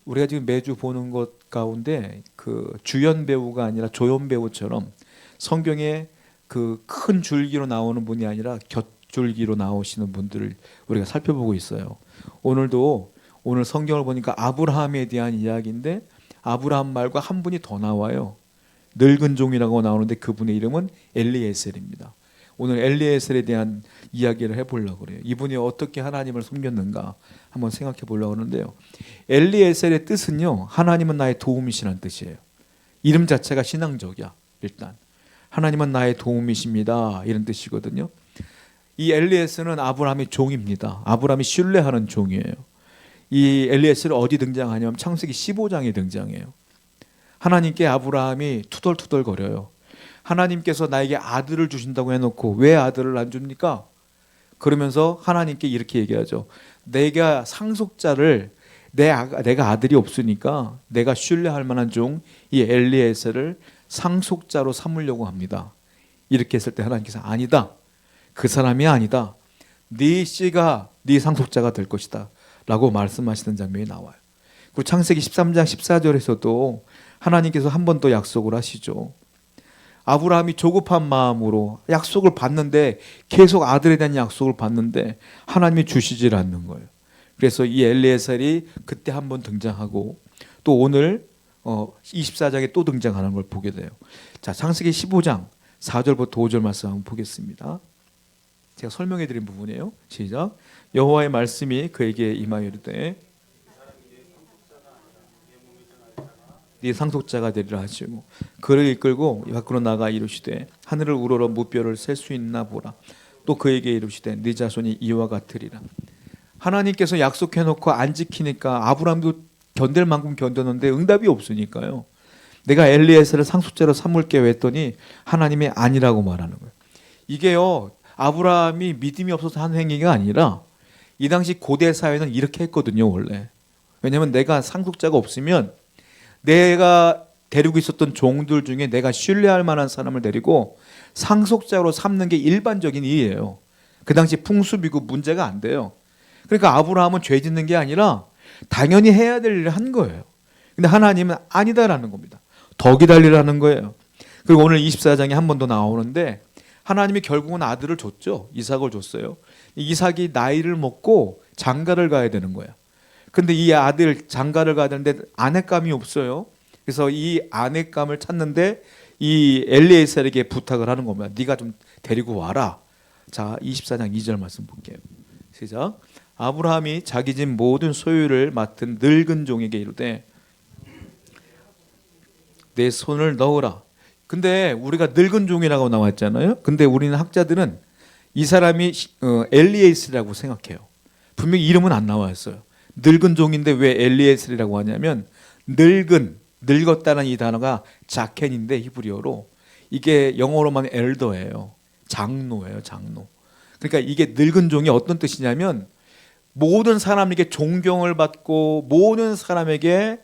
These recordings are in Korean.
우리가 지금 매주 보는 것 가운데 그 주연 배우가 아니라 조연 배우처럼 성경에 그 큰 줄기로 나오는 분이 아니라 곁줄기로 나오시는 분들을 우리가 살펴보고 있어요. 오늘 성경을 보니까 아브라함에 대한 이야기인데 아브라함 말고 한 분이 더 나와요. 늙은 종이라고 나오는데 그분의 이름은 엘리에셀입니다. 오늘 엘리에셀에 대한 이야기를 해보려고 그래요. 이분이 어떻게 하나님을 섬겼는가 한번 생각해 보려고 하는데요. 엘리에셀의 뜻은요, 하나님은 나의 도움이시라는 뜻이에요. 이름 자체가 신앙적이야. 일단 하나님은 나의 도움이십니다 이런 뜻이거든요. 이 엘리에셀은 아브라함의 종입니다. 아브라함이 신뢰하는 종이에요. 이 엘리에셀은 어디 등장하냐면 창세기 15장에 등장해요. 하나님께 아브라함이 투덜투덜거려요. 하나님께서 나에게 아들을 주신다고 해놓고 왜 아들을 안 줍니까? 그러면서 하나님께 이렇게 얘기하죠. 내가 상속자를 내가 아들이 없으니까 내가 신뢰할 만한 종 이 엘리에셀을 상속자로 삼으려고 합니다. 이렇게 했을 때 하나님께서 아니다. 그 사람이 아니다. 네 씨가 네 상속자가 될 것이다 라고 말씀하시는 장면이 나와요. 그리고 창세기 13장 14절에서도 하나님께서 한 번 더 약속을 하시죠. 아브라함이 조급한 마음으로 약속을 받는데 계속 아들에 대한 약속을 받는데 하나님이 주시질 않는 거예요. 그래서 이 엘리에셀이 그때 한 번 등장하고 또 오늘 24장에 또 등장하는 걸 보게 돼요. 자, 창세기 15장 4절부터 5절 말씀 한번 보겠습니다. 제가 설명해 드린 부분이에요. 시작. 여호와의 말씀이 그에게 임하여 이르되 네 상속자가 되리라 하시고 그를 이끌고 밖으로 나가 이르시되 하늘을 우러러 무뼈를 셀 수 있나 보라. 또 그에게 이르시되 네 자손이 이와 같으리라. 하나님께서 약속해놓고 안 지키니까 아브라함도 견딜 만큼 견뎠는데 응답이 없으니까요. 내가 엘리에셀을 상속자로 삼을게 했더니 하나님이 아니라고 말하는 거예요. 이게요, 아브라함이 믿음이 없어서 한 행위가 아니라 이 당시 고대 사회는 이렇게 했거든요, 원래. 왜냐하면 내가 상속자가 없으면 내가 데리고 있었던 종들 중에 내가 신뢰할 만한 사람을 데리고 상속자로 삼는 게 일반적인 일이에요. 그 당시 풍습이고 문제가 안 돼요. 그러니까 아브라함은 죄 짓는 게 아니라 당연히 해야 될 일을 한 거예요. 근데 하나님은 아니다라는 겁니다. 더 기다리라는 거예요. 그리고 오늘 24장에 한 번 더 나오는데 하나님이 결국은 아들을 줬죠. 이삭을 줬어요. 이삭이 나이를 먹고 장가를 가야 되는 거예요. 근데 이 아들 장가를 가야 되는데 아내감이 없어요. 그래서 이 아내감을 찾는데 이 엘리에셀에게 부탁을 하는 겁니다. 네가 좀 데리고 와라. 자, 24장 2절 말씀 볼게요. 시작. 아브라함이 자기 집 모든 소유를 맡은 늙은 종에게 이르되 내 손을 넣으라. 근데 우리가 늙은 종이라고 나왔잖아요. 근데 우리는 학자들은 이 사람이 엘리에셀이라고 생각해요. 분명히 이름은 안 나왔어요. 늙은 종인데 왜 엘리에셀이라고 하냐면 늙었다는 이 단어가 자켄인데 히브리어로 이게 영어로만 엘더예요. 장로예요, 장로. 그러니까 이게 늙은 종이 어떤 뜻이냐면 모든 사람에게 존경을 받고 모든 사람에게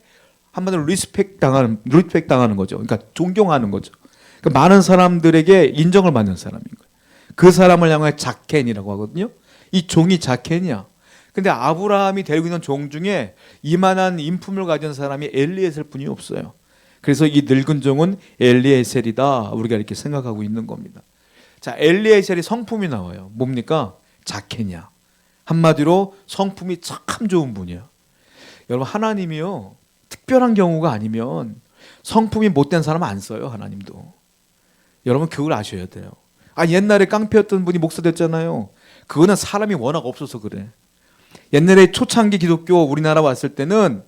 한마디로 리스펙 당하는 거죠. 그러니까 존경하는 거죠. 그러니까 많은 사람들에게 인정을 받는 사람인 거예요. 그 사람을 향해 자켄이라고 하거든요. 이 종이 자켄이야. 근데 아브라함이 데리고 있는 종 중에 이만한 인품을 가진 사람이 엘리에셀 뿐이 없어요. 그래서 이 늙은 종은 엘리에셀이다. 우리가 이렇게 생각하고 있는 겁니다. 자, 엘리에셀이 성품이 나와요. 뭡니까? 자켄이야. 한마디로 성품이 참 좋은 분이에요. 여러분, 하나님이요, 특별한 경우가 아니면 성품이 못된 사람 안 써요. 하나님도. 여러분, 그걸 아셔야 돼요. 옛날에 깡패였던 분이 목사 됐잖아요. 그거는 사람이 워낙 없어서 그래. 옛날에 초창기 기독교 우리나라 왔을 때는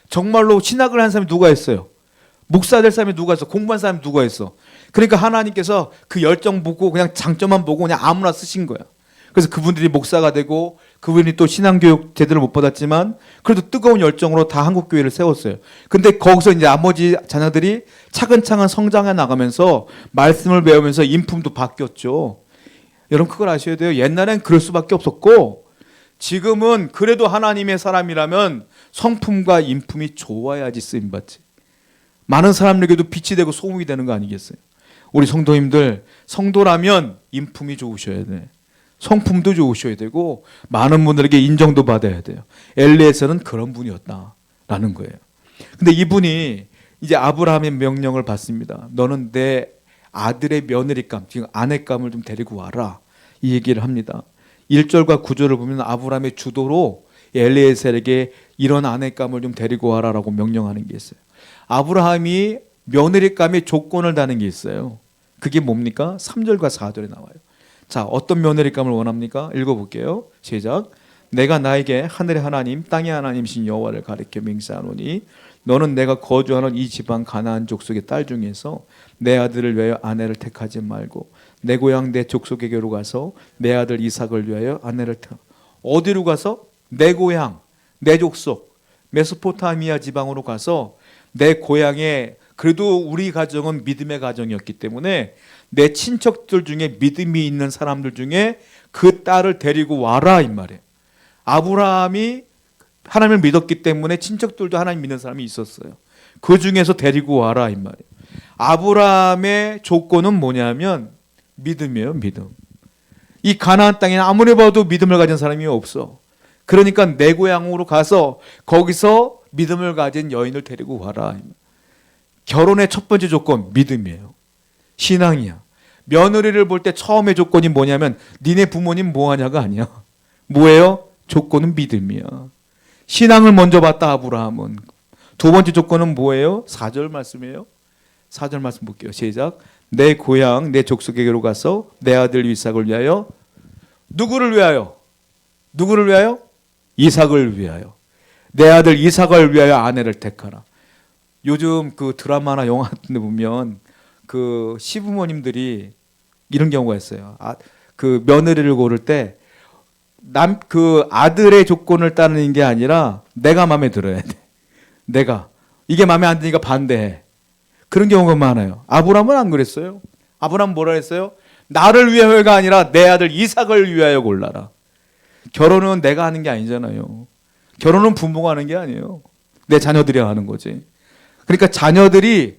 정말로 신학을 한 사람이 누가 있어요? 목사 될 사람이 누가 있어? 공부한 사람이 누가 있어? 그러니까 하나님께서 그 열정 보고 그냥 장점만 보고 그냥 아무나 쓰신 거야. 그래서 그분들이 목사가 되고 그분이 또 신앙교육 제대로 못 받았지만 그래도 뜨거운 열정으로 다 한국교회를 세웠어요. 근데 거기서 이제 나머지 자녀들이 차근차근 성장해 나가면서 말씀을 배우면서 인품도 바뀌었죠. 여러분, 그걸 아셔야 돼요. 옛날엔 그럴 수밖에 없었고 지금은 그래도 하나님의 사람이라면 성품과 인품이 좋아야지 쓰임받지. 많은 사람에게도 빛이 되고 소금이 되는 거 아니겠어요? 우리 성도님들, 성도라면 인품이 좋으셔야 돼. 성품도 좋으셔야 되고 많은 분들에게 인정도 받아야 돼요. 엘리에셀은 그런 분이었다라고 라는 거예요. 근데 이분이 이제 아브라함의 명령을 받습니다. 너는 내 아들의 며느리감, 지금 아내감을 좀 데리고 와라. 이 얘기를 합니다. 1절과 9절을 보면 아브라함의 주도로 엘리에셀에게 이런 아내감을 좀 데리고 와라라고 명령하는 게 있어요. 아브라함이 며느리감의 조건을 다는 게 있어요. 그게 뭡니까? 3절과 4절에 나와요. 자, 어떤 며느리감을 원합니까? 읽어볼게요. 시작. 내가 나에게 하늘의 하나님 땅의 하나님이신 여호와를 가리켜 맹세하노니 너는 내가 거주하는 이 지방 가나안 족속의 딸 중에서 내 아들을 위하여 아내를 택하지 말고 내 고향 내 족속에게로 가서 내 아들 이삭을 위하여 아내를 택. 어디로 가서? 내 고향 내 족속 메소포타미아 지방으로 가서 내 고향에, 그래도 우리 가정은 믿음의 가정이었기 때문에 내 친척들 중에 믿음이 있는 사람들 중에 그 딸을 데리고 와라 이 말이에요. 아브라함이 하나님을 믿었기 때문에 친척들도 하나님 믿는 사람이 있었어요. 그 중에서 데리고 와라 이 말이에요. 아브라함의 조건은 뭐냐면 믿음이에요. 믿음. 이 가나안 땅에는 아무리 봐도 믿음을 가진 사람이 없어. 그러니까 내 고향으로 가서 거기서 믿음을 가진 여인을 데리고 와라. 결혼의 첫 번째 조건 믿음이에요. 신앙이야. 며느리를 볼 때 처음의 조건이 뭐냐면 니네 부모님 뭐하냐가 아니야. 뭐예요? 조건은 믿음이야. 신앙을 먼저 봤다 아브라함은. 두 번째 조건은 뭐예요? 4절 말씀이에요. 4절 말씀 볼게요. 시작. 내 고향 내 족속에게로 가서 내 아들 이삭을 위하여. 누구를 위하여? 누구를 위하여? 이삭을 위하여. 내 아들 이삭을 위하여 아내를 택하라. 요즘 그 드라마나 영화 같은 데 보면 그 시부모님들이 이런 경우가 있어요. 그 며느리를 고를 때 그 아들의 조건을 따르는 게 아니라 내가 마음에 들어야 돼. 내가 이게 마음에 안 드니까 반대해. 그런 경우가 많아요. 아브라함은 안 그랬어요. 아브라함은 뭐라 했어요? 나를 위하여가 아니라 내 아들 이삭을 위하여 골라라. 결혼은 내가 하는 게 아니잖아요. 결혼은 부모가 하는 게 아니에요. 내 자녀들이 하는 거지. 그러니까 자녀들이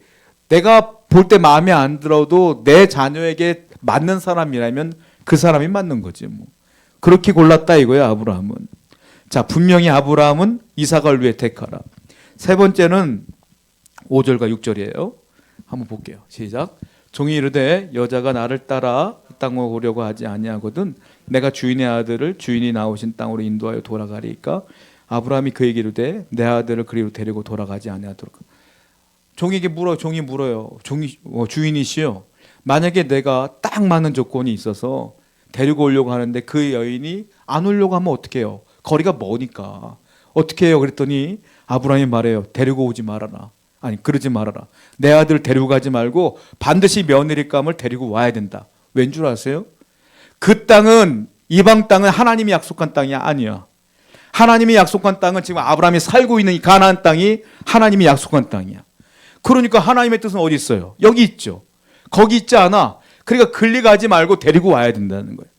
내가 볼 때 마음에 안 들어도 내 자녀에게 맞는 사람이라면 그 사람이 맞는 거지 뭐. 그렇게 골랐다 이거야 아브라함은. 자, 분명히 아브라함은 이삭을 위해 택하라. 세 번째는 5절과 6절이에요. 한번 볼게요. 시작. 종이 이르되 여자가 나를 따라 이 땅을 오려고 하지 아니하거든 내가 주인의 아들을 주인이 나오신 땅으로 인도하여 돌아가리까. 아브라함이 그에게 이르되 내 아들을 그리로 데리고 돌아가지 아니하도록. 종에게 물어. 종이 물어요. 종이 주인이시여, 만약에 내가 딱 맞는 조건이 있어서 데리고 오려고 하는데 그 여인이 안 오려고 하면 어떻게 해요? 거리가 머니까 어떻게 해요? 그랬더니 아브라함이 말해요. 데리고 오지 말아라. 아니, 그러지 말아라. 내 아들 데리고 가지 말고 반드시 며느리감을 데리고 와야 된다. 왠 줄 아세요? 그 땅은, 이방 땅은 하나님이 약속한 땅이 아니야. 하나님이 약속한 땅은 지금 아브라함이 살고 있는 이 가나안 땅이 하나님이 약속한 땅이야. 그러니까 하나님의 뜻은 어디 있어요? 여기 있죠. 거기 있지 않아. 그러니까 끌려가지 말고 데리고 와야 된다는 거예요.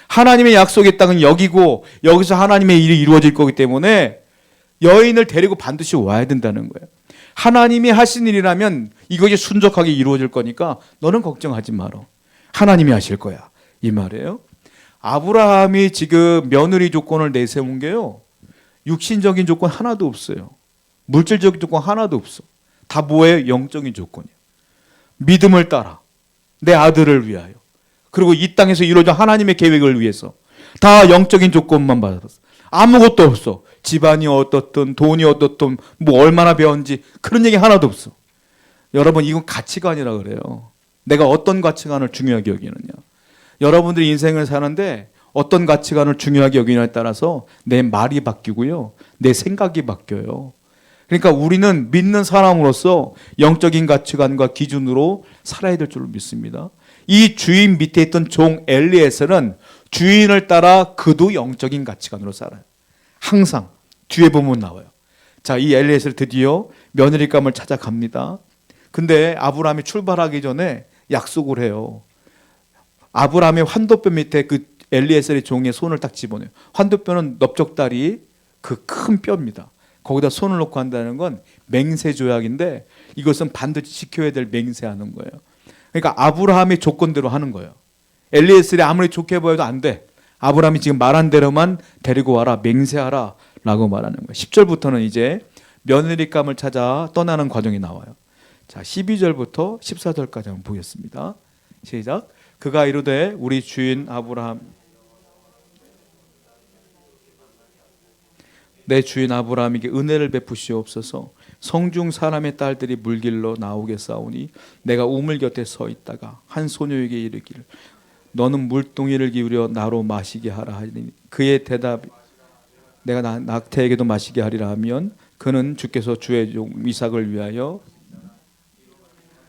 하나님의 약속의 땅은 여기고 여기서 하나님의 일이 이루어질 거기 때문에 여인을 데리고 반드시 와야 된다는 거예요. 하나님이 하신 일이라면 이것이 순적하게 이루어질 거니까 너는 걱정하지 마라. 하나님이 하실 거야. 이 말이에요. 아브라함이 지금 며느리 조건을 내세운 게요, 육신적인 조건 하나도 없어요. 물질적인 조건 하나도 없어. 다 뭐예요? 영적인 조건이에요. 믿음을 따라 내 아들을 위하여, 그리고 이 땅에서 이루어진 하나님의 계획을 위해서 다 영적인 조건만 받았어. 아무것도 없어. 집안이 어떻든 돈이 어떻든 뭐 얼마나 배웠는지 그런 얘기 하나도 없어. 여러분, 이건 가치관이라 그래요. 내가 어떤 가치관을 중요하게 여기느냐. 여러분들이 인생을 사는데 어떤 가치관을 중요하게 여기느냐에 따라서 내 말이 바뀌고요, 내 생각이 바뀌어요. 그러니까 우리는 믿는 사람으로서 영적인 가치관과 기준으로 살아야 될 줄 믿습니다. 이 주인 밑에 있던 종 엘리에셀은 주인을 따라 그도 영적인 가치관으로 살아요. 항상 뒤에 보면 나와요. 자, 이 엘리에셀 드디어 며느리감을 찾아갑니다. 근데 아브라함이 출발하기 전에 약속을 해요. 아브라함의 환도뼈 밑에 그 엘리에셀의 종의 손을 딱 집어넣어요. 환도뼈는 넓적다리 그 큰 뼈입니다. 거기다 손을 놓고 한다는 건 맹세 조약인데 이것은 반드시 지켜야 될 맹세하는 거예요. 그러니까 아브라함의 조건대로 하는 거예요. 엘리에셀이 아무리 좋게 보여도 안 돼. 아브라함이 지금 말한 대로만 데리고 와라, 맹세하라 라고 말하는 거예요. 10절부터는 이제 며느리감을 찾아 떠나는 과정이 나와요. 자, 12절부터 14절까지 한번 보겠습니다. 시작. 그가 이르되 우리 주인 아브라함 내 주인 아브라함에게 은혜를 베푸시옵소서. 성중 사람의 딸들이 물길로 나오게 싸우니 내가 우물 곁에 서 있다가 한 소녀에게 이르기를 너는 물동이를 기울여 나로 마시게 하라 하니 그의 대답이 내가 낙태에게도 마시게 하리라 하면 그는 주께서 주의 종 이삭을 위하여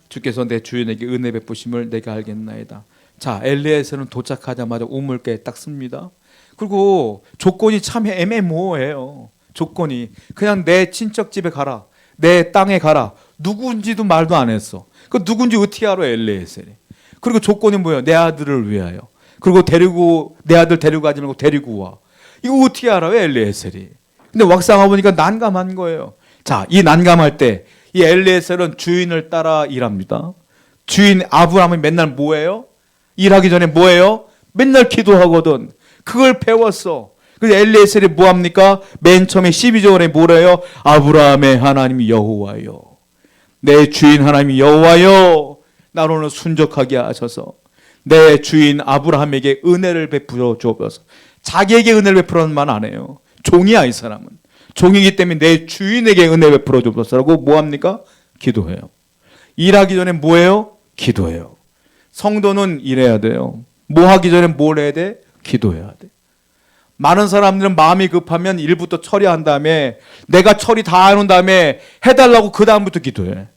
주께서 내 주인에게 은혜 베푸심을 내가 알겠나이다. 자, 엘리에서는 도착하자마자 우물가에 딱 씁니다. 그리고 조건이 참 애매모호해요. 조건이 그냥 내 친척 집에 가라, 내 땅에 가라. 누군지도 말도 안 했어. 그 누군지 어떻게 알아, 엘리에셀이. 그리고 조건이 뭐예요? 내 아들을 위하여. 그리고 내 아들 데리고 가지 말고 데리고 와. 이거 어떻게 알아요, 엘리에셀이. 근데 막상 와보니까 난감한 거예요. 자, 이 난감할 때 이 엘리에셀은 주인을 따라 일합니다. 주인 아브라함이 맨날 뭐예요? 일하기 전에 뭐예요? 맨날 기도하거든. 그걸 배웠어. 그래서 엘리에셀이 뭐합니까? 맨 처음에 12절에 뭐래요? 아브라함의 하나님 여호와여, 내 주인 하나님 여호와여, 나로는 순적하게 하셔서 내 주인 아브라함에게 은혜를 베풀어 주옵소서. 자기에게 은혜를 베풀어는 말 안 해요. 종이야, 이 사람은. 종이기 때문에 내 주인에게 은혜 베풀어 주옵소서라고 뭐합니까? 기도해요. 일하기 전에 뭐해요? 기도해요. 성도는 일해야 돼요. 뭐 하기 전에 뭘 해야 돼? 기도해야 돼. 많은 사람들은 마음이 급하면 일부터 처리한 다음에 내가 처리 다 해놓은 다음에 해달라고 그 다음부터 기도해.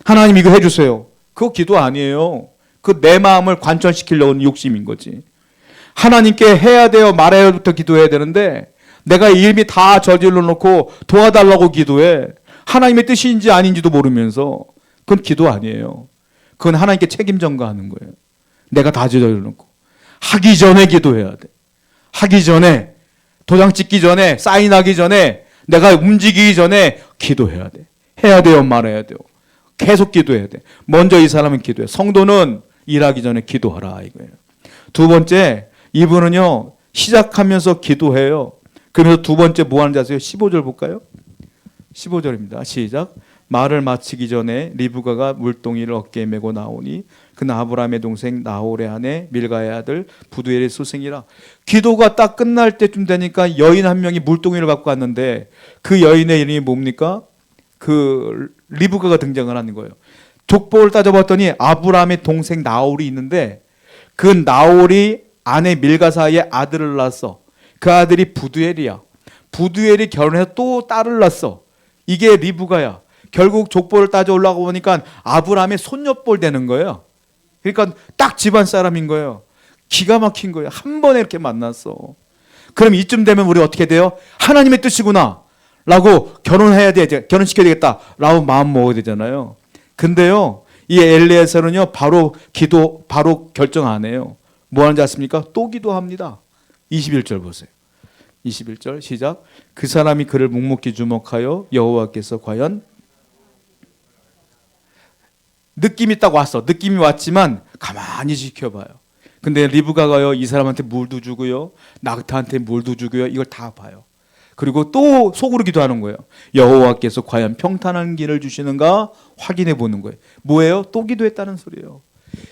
하나님 이거 해주세요. 그거 기도 아니에요. 그 내 마음을 관철시키려는 욕심인 거지. 하나님께 해야 돼요, 말해요부터 기도해야 되는데 내가 이미 다 저질러 놓고 도와달라고 기도해. 하나님의 뜻인지 아닌지도 모르면서. 그건 기도 아니에요. 그건 하나님께 책임 전가하는 거예요. 내가 다 저질러 놓고. 하기 전에 기도해야 돼. 하기 전에, 도장 찍기 전에, 사인하기 전에, 내가 움직이기 전에 기도해야 돼. 해야 돼요, 말해야 돼요. 계속 기도해야 돼. 먼저 이 사람은 기도해. 성도는 일하기 전에 기도하라 이거예요. 두 번째, 이분은요 시작하면서 기도해요. 그러면서 두 번째 뭐 하는지 아세요? 15절 볼까요? 15절입니다. 시작. 말을 마치기 전에 리브가가 물동이를 어깨에 메고 나오니 그는 아브라함의 동생 나홀의 아내 밀가의 아들 부두엘의 소생이라. 기도가 딱 끝날 때쯤 되니까 여인 한 명이 물동이를 갖고 왔는데 그 여인의 이름이 뭡니까? 그 리브가가 등장을 하는 거예요. 족보를 따져봤더니 아브라함의 동생 나홀이 있는데 그 나홀이 아내 밀가 사이에 아들을 낳았어. 그 아들이 부두엘이야. 부두엘이 결혼해서 또 딸을 낳았어. 이게 리브가야. 결국 족보를 따져 올라가 보니까 아브라함의 손녀뻘 되는 거예요. 그러니까 딱 집안 사람인 거예요. 기가 막힌 거예요. 한 번에 이렇게 만났어. 그럼 이쯤 되면 우리 어떻게 돼요? 하나님의 뜻이구나 라고 결혼해야 돼, 결혼시켜야 되겠다 라고 마음 먹어야 되잖아요. 근데요 이 엘리에셀은요 바로 결정 안 해요. 뭐 하는지 아십니까? 또 기도합니다. 21절 보세요. 21절 시작. 그 사람이 그를 묵묵히 주목하여 여호와께서 과연 느낌이 딱 왔어. 느낌이 왔지만 가만히 지켜봐요. 근데 리브가가요 이 사람한테 물도 주고요 낙타한테 물도 주고요 이걸 다 봐요. 그리고 또 속으로 기도하는 거예요. 여호와께서 과연 평탄한 길을 주시는가 확인해 보는 거예요. 뭐예요? 또 기도했다는 소리예요.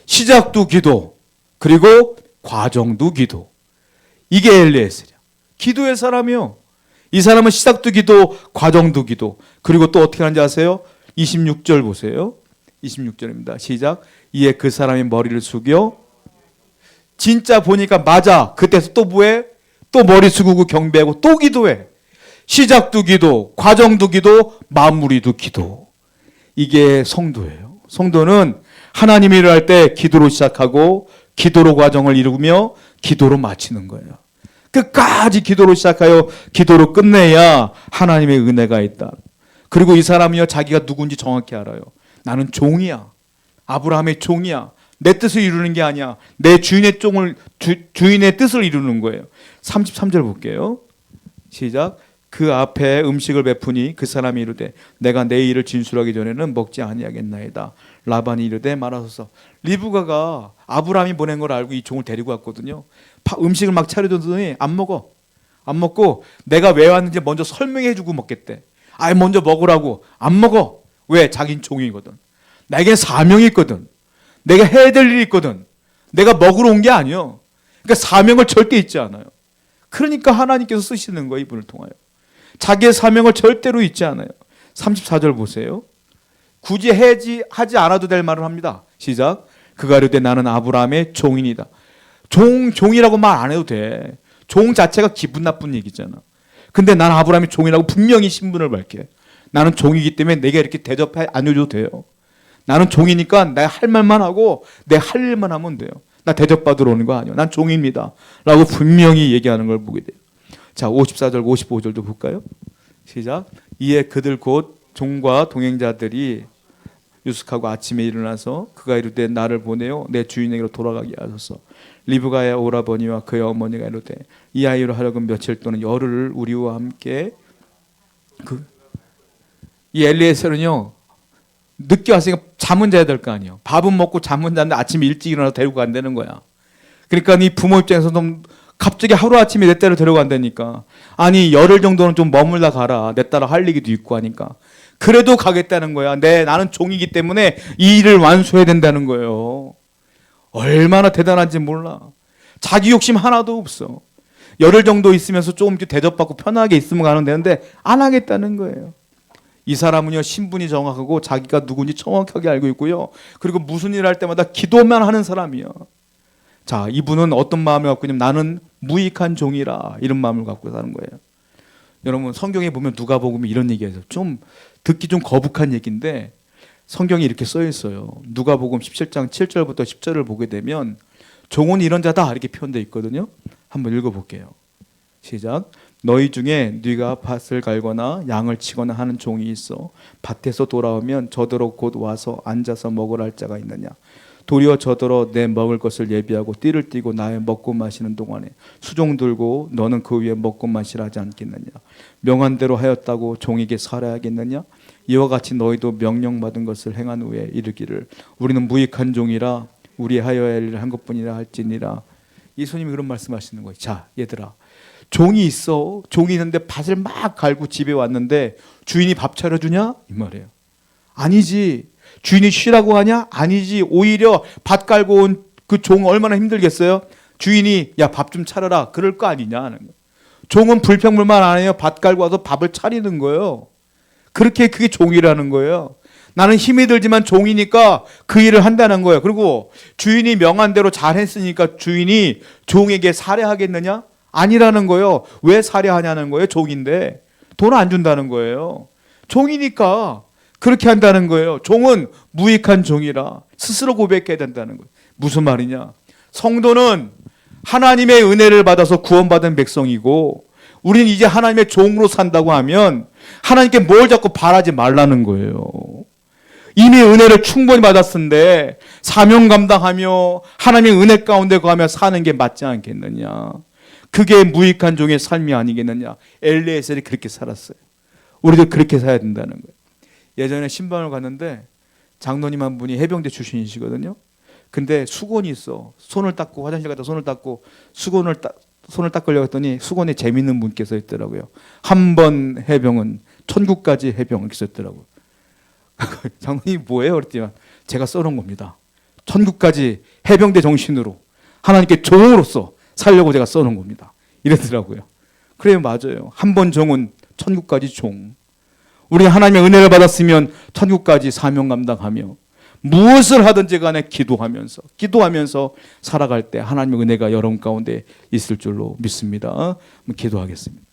시작도 기도, 그리고 과정도 기도. 이게 엘리에셀이야. 기도의 사람이요. 이 사람은 시작도 기도, 과정도 기도. 그리고 또 어떻게 하는지 아세요? 26절 보세요. 26절입니다. 시작. 이에 그 사람이 머리를 숙여 진짜 보니까 맞아. 그때서 또 뭐해? 또 머리 숙이고 경배하고 또 기도해. 시작도 기도, 과정도 기도, 마무리도 기도. 이게 성도예요. 성도는 하나님이 일할 때 기도로 시작하고 기도로 과정을 이루며 기도로 마치는 거예요. 끝까지 기도로 시작하여 기도로 끝내야 하나님의 은혜가 있다. 그리고 이 사람이요 자기가 누군지 정확히 알아요. 나는 종이야. 아브라함의 종이야. 내 뜻을 이루는 게 아니야. 내 주인의 주인의 뜻을 이루는 거예요. 33절 볼게요. 시작. 그 앞에 음식을 베푸니 그 사람이 이르되 내가 내 일을 진술하기 전에는 먹지 아니하겠나이다. 라반이 이르되 말하소서. 리브가가 아브라함이 보낸 걸 알고 이 종을 데리고 왔거든요. 음식을 막 차려줬더니 안 먹어. 안 먹고 내가 왜 왔는지 먼저 설명해 주고 먹겠대. 아예 먼저 먹으라고. 안 먹어. 왜? 자긴 종이거든. 나에겐 사명이 있거든. 내가 해야 될 일이 있거든. 내가 먹으러 온 게 아니요. 그러니까 사명을 절대 잊지 않아요. 그러니까 하나님께서 쓰시는 거예요. 이분을 통하여. 자기의 사명을 절대로 잊지 않아요. 34절 보세요. 굳이 하지 않아도 될 말을 합니다. 시작. 그가 이르되 나는 아브라함의 종이니이다. 종이라고 말 안 해도 돼. 종 자체가 기분 나쁜 얘기잖아. 근데 난 아브라함의 종이라고 분명히 신분을 밝혀. 나는 종이기 때문에 내가 이렇게 대접해 안 해줘도 돼요. 나는 종이니까 내가 할 말만 하고 내 할 일만 하면 돼요. 나 대접받으러 오는 거 아니에요. 난 종입니다. 라고 분명히 얘기하는 걸 보게 돼요. 자, 54절, 55절도 볼까요? 시작. 이에 그들 곧 종과 동행자들이 유숙하고 아침에 일어나서 그가 이르되 나를 보내어 내 주인에게로 돌아가게 하소서. 리브가의 오라버니와 그의 어머니가 이르되 이 아이로 하여금 며칠 또는 열흘을 우리와 함께 이 엘리에셀은요 늦게 왔으니까 잠은 자야 될 거 아니에요. 밥은 먹고 잠은 자는데 아침에 일찍 일어나서 데리고 간다는 거야. 그러니까 이 부모 입장에서 좀 갑자기 하루아침에 내 딸을 데려간다니까. 아니 열흘 정도는 좀 머물다 가라. 내 딸은 할 얘기도 있고 하니까. 그래도 가겠다는 거야. 나는 종이기 때문에 이 일을 완수해야 된다는 거예요. 얼마나 대단한지 몰라. 자기 욕심 하나도 없어. 열흘 정도 있으면서 조금 대접받고 편하게 있으면 가는 되는데 안 하겠다는 거예요. 이 사람은요 신분이 정확하고 자기가 누군지 정확하게 알고 있고요. 그리고 무슨 일 할 때마다 기도만 하는 사람이야. 자, 이분은 어떤 마음을 갖고 있냐면 나는 무익한 종이라 이런 마음을 갖고 사는 거예요. 여러분 성경에 보면 누가복음에 이런 얘기해서 좀 듣기 좀 거북한 얘기인데 성경에 이렇게 써 있어요. 누가복음 17장 7절부터 10절을 보게 되면 종은 이런 자다 이렇게 표현되어 있거든요. 한번 읽어볼게요. 시작. 너희 중에 네가 밭을 갈거나 양을 치거나 하는 종이 있어 밭에서 돌아오면 저더러 곧 와서 앉아서 먹으라 할 자가 있느냐. 도리어 저더러 내 먹을 것을 예비하고 띠를 띠고 나의 먹고 마시는 동안에 수종 들고 너는 그 위에 먹고 마시라 하지 않겠느냐. 명한 대로 하였다고 종에게 살아야겠느냐. 이와 같이 너희도 명령받은 것을 행한 후에 이르기를 우리는 무익한 종이라 우리 하여야 할 일을 한 것뿐이라 할지니라. 예수님이 그런 말씀하시는 거예요. 자, 얘들아, 종이 있어. 종이 있는데 밭을 막 갈고 집에 왔는데 주인이 밥 차려주냐? 이 말이에요. 아니지. 주인이 쉬라고 하냐? 아니지. 오히려 밭 갈고 온 그 종 얼마나 힘들겠어요? 주인이 야, 밥 좀 차려라. 그럴 거 아니냐 하는 거예요. 종은 불평불만 안 해요. 밭 갈고 와서 밥을 차리는 거예요. 그게 종이라는 거예요. 나는 힘이 들지만 종이니까 그 일을 한다는 거예요. 그리고 주인이 명한 대로 잘했으니까 주인이 종에게 살해하겠느냐? 아니라는 거예요. 왜 살해하냐는 거예요. 종인데 돈 안 준다는 거예요. 종이니까 그렇게 한다는 거예요. 종은 무익한 종이라 스스로 고백해야 된다는 거예요. 무슨 말이냐? 성도는 하나님의 은혜를 받아서 구원받은 백성이고 우리는 이제 하나님의 종으로 산다고 하면 하나님께 뭘 자꾸 바라지 말라는 거예요. 이미 은혜를 충분히 받았는데 사명 감당하며 하나님의 은혜 가운데 거하며 사는 게 맞지 않겠느냐. 그게 무익한 종의 삶이 아니겠느냐. 엘리에셀이 그렇게 살았어요. 우리도 그렇게 살아야 된다는 거예요. 예전에 신방을 갔는데 장로님 한 분이 해병대 출신이시거든요. 근데 수건이 있어. 손을 닦고 화장실 갔다 손을 닦고 손을 닦으려고 했더니 수건에 재밌는 문께서 있더라고요. 한 번 해병은 천국까지 해병 이렇게 썼더라고요. 장로님이 뭐예요? 그랬더니 제가 써놓은 겁니다. 천국까지 해병대 정신으로 하나님께 종으로서 살려고 제가 써놓은 겁니다. 이랬더라고요. 그래요, 맞아요. 한 번 종은 천국까지 종. 우리가 하나님의 은혜를 받았으면 천국까지 사명 감당하며 무엇을 하든지 간에 기도하면서 살아갈 때 하나님의 은혜가 여러분 가운데 있을 줄로 믿습니다. 기도하겠습니다.